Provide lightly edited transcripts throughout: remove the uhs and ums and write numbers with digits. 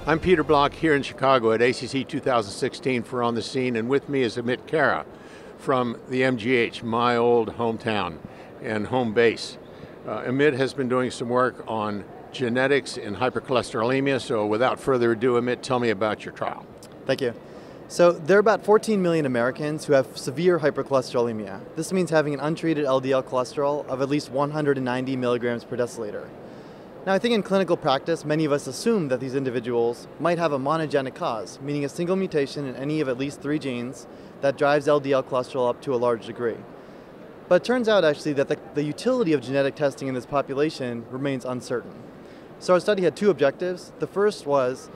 I'm Peter Block here in Chicago at ACC 2016 for On the Scene, and with me is Amit Khera from the MGH, my old hometown and home base. Amit has been doing some work on genetics in hypercholesterolemia, so without further ado, Amit, tell me about your trial. Thank you. So there are about 14 million Americans who have severe hypercholesterolemia. This means having an untreated LDL cholesterol of at least 190 milligrams per deciliter. Now, I think in clinical practice, many of us assume that these individuals might have a monogenic cause, meaning a single mutation in any of at least 3 genes that drives LDL cholesterol up to a large degree. But it turns out actually that the utility of genetic testing in this population remains uncertain. So our study had 2 objectives. The first was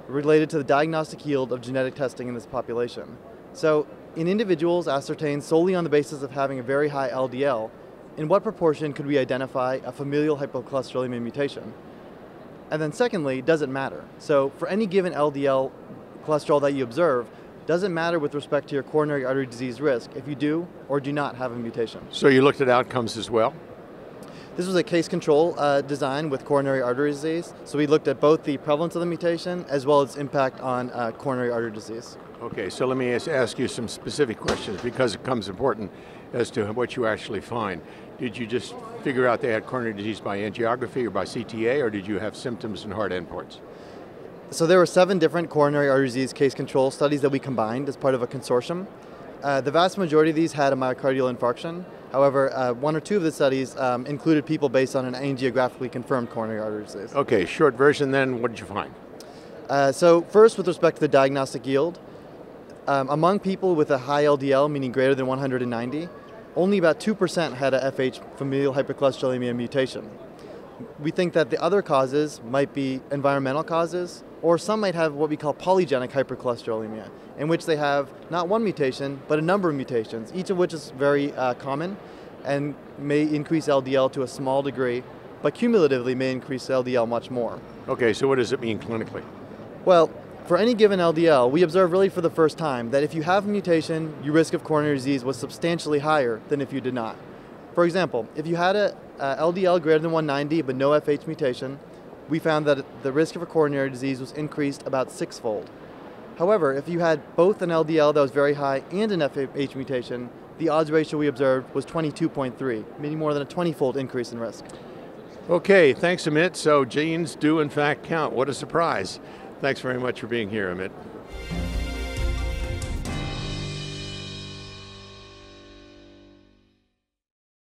related to the diagnostic yield of genetic testing in this population. So in individuals ascertained solely on the basis of having a very high LDL, in what proportion could we identify a familial hypercholesterolemia mutation? And then secondly, does it matter? So for any given LDL cholesterol that you observe, does it matter with respect to your coronary artery disease risk if you do or do not have a mutation? So you looked at outcomes as well? This was a case control design with coronary artery disease. So we looked at both the prevalence of the mutation as well as impact on coronary artery disease. Okay, so let me ask you some specific questions because it becomes important as to what you actually find. Did you just figure out they had coronary disease by angiography or by CTA, or did you have symptoms and hard endpoints? So there were 7 different coronary artery disease case control studies that we combined as part of a consortium. The vast majority of these had a myocardial infarction. However, 1 or 2 of the studies included people based on an angiographically confirmed coronary artery disease. Okay, short version then, what did you find? So first, with respect to the diagnostic yield, among people with a high LDL, meaning greater than 190, only about 2% had a FH familial hypercholesterolemia mutation. We think that the other causes might be environmental causes, or some might have what we call polygenic hypercholesterolemia, in which they have not one mutation, but a number of mutations, each of which is very common and may increase LDL to a small degree, but cumulatively may increase LDL much more. Okay, so what does it mean clinically? Well, for any given LDL, we observe really for the first time that if you have a mutation, your risk of coronary disease was substantially higher than if you did not. For example, if you had a LDL greater than 190 but no FH mutation, we found that the risk of a coronary disease was increased about 6-fold. However, if you had both an LDL that was very high and an FH mutation, the odds ratio we observed was 22.3, meaning more than a 20-fold increase in risk. Okay, thanks Amit. So genes do in fact count. What a surprise. Thanks very much for being here, Amit.